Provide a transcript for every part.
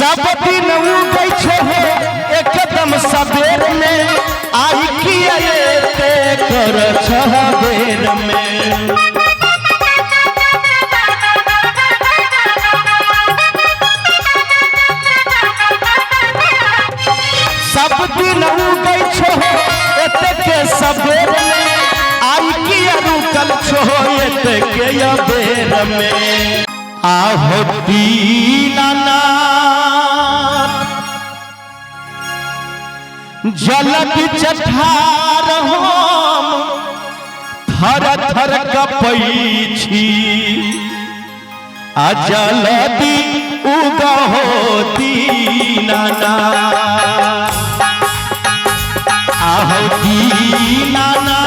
सब दिन उगै छो एकदम सबेर में आई किया ते कर छह बेर में सब दिन उगै छो एते सबेर में आई किया रुकल छो एते बेर में आहो दीनानाथ जल बिचठार हम थर थर कपै छी आ जल्दी उगहो दीनानाथ आहो दीनानाथ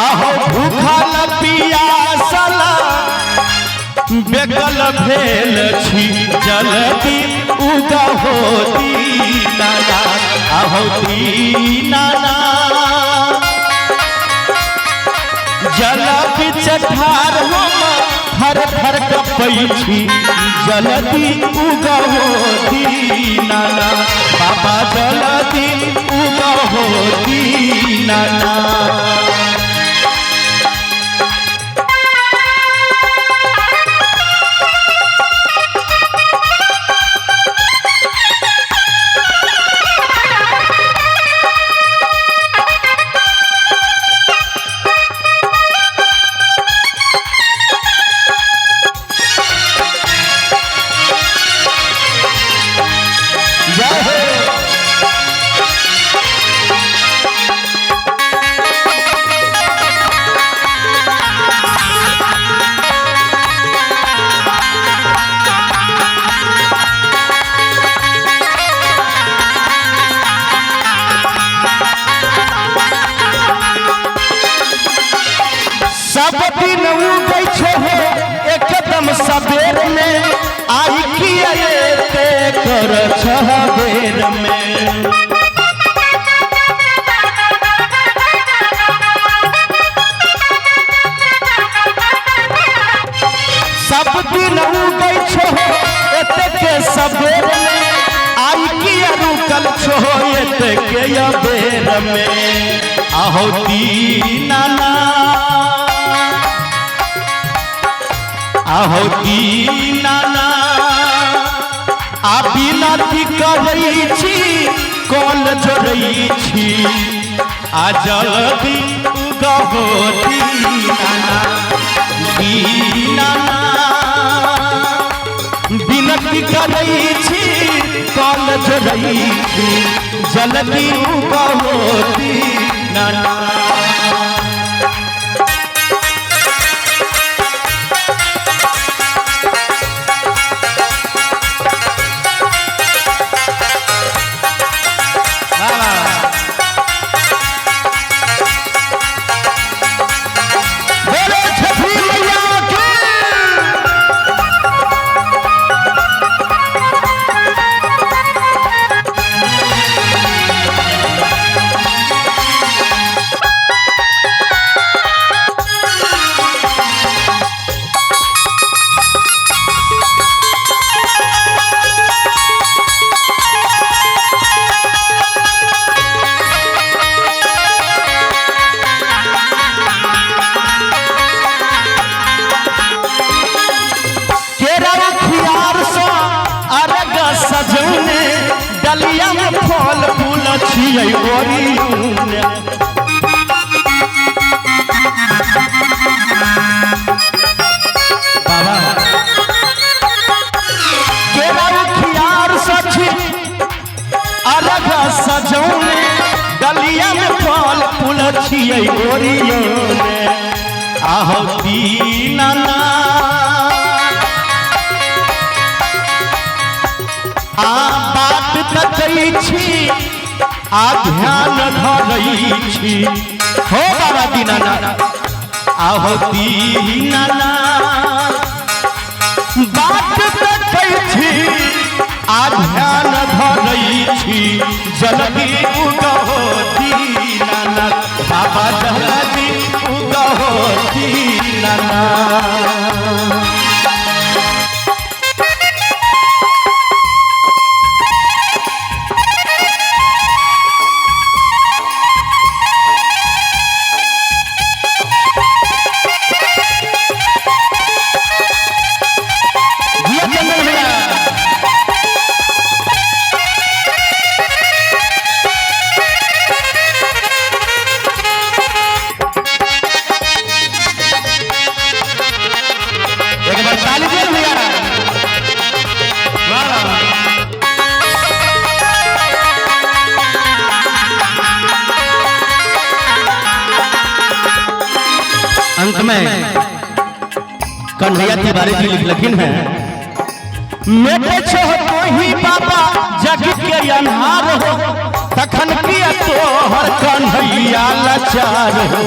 आहो भूखल पियासल बेकल भेल छी जल्दी उगहो दीनानाथ आहो दीनानाथ जल बिचठार हम थर थर कपै छी जल्दी उगहो दीनानाथ बाबा जल्दी उगहो दीनानाथ सब दिन उगै छो एकदम सबेर में आई किया ते कर छह बेर में सब दिन उगै छो एते सबेर में आई किया रुकल छो एते बेर में आहो दीनानाथ आहो दीनानाथ आ बिनती करै छी कल जोड़ै छी आ जल्दी उगहो दीनानाथ दीनानाथ बिनती करै छी कल जोड़ै छी जल्दी उगहो दीनानाथ सजौने डलिया में फल फूल छियै ओरिउने बाबा केरा खियार सची अलग सजौने डलिया में फल फूल छियै ओरिउने आहो दीनानाथ आ बात तकै छी आ ध्यान धरै छी हो बाबा दीनानाथ आहो दीनानाथ बात तकै छी आ ध्यान धरै छी जल्दी उगहो दीनानाथ बाबा जल्दी उगहो दीनानाथ समय कन्हैया तिवारी जी लिखलखिन है, मेरे छो ही बाबा जग के अन्हार हो, तखन किया तोहर कन्हैया लाचार हो।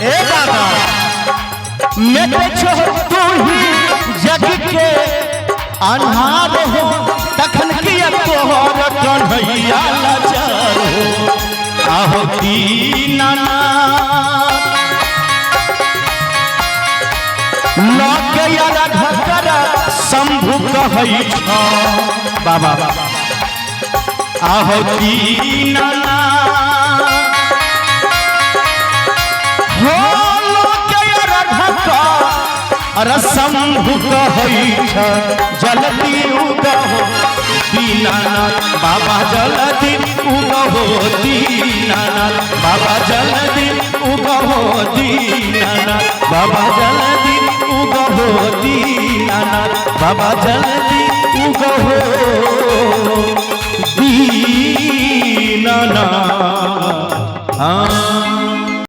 ए बाबा मेरे छो तू ही जग के अन्हार हो, तखन किया तोहर कन्हैया लाचार हो। आहो दीनानाथ लौके राघकर शंभु कहै छ बाबा, आहो दीनानाथ हो लौके राघकर शंभु कहै छ, जल्दी उगहो दीनानाथ बाबा जल्दी उगहो दीनानाथ बाबा जल्दी उगहो दीनानाथ बाबा जल्दी उगहो दीनानाथ बाबा जल्दी उगहो दीनानाथ।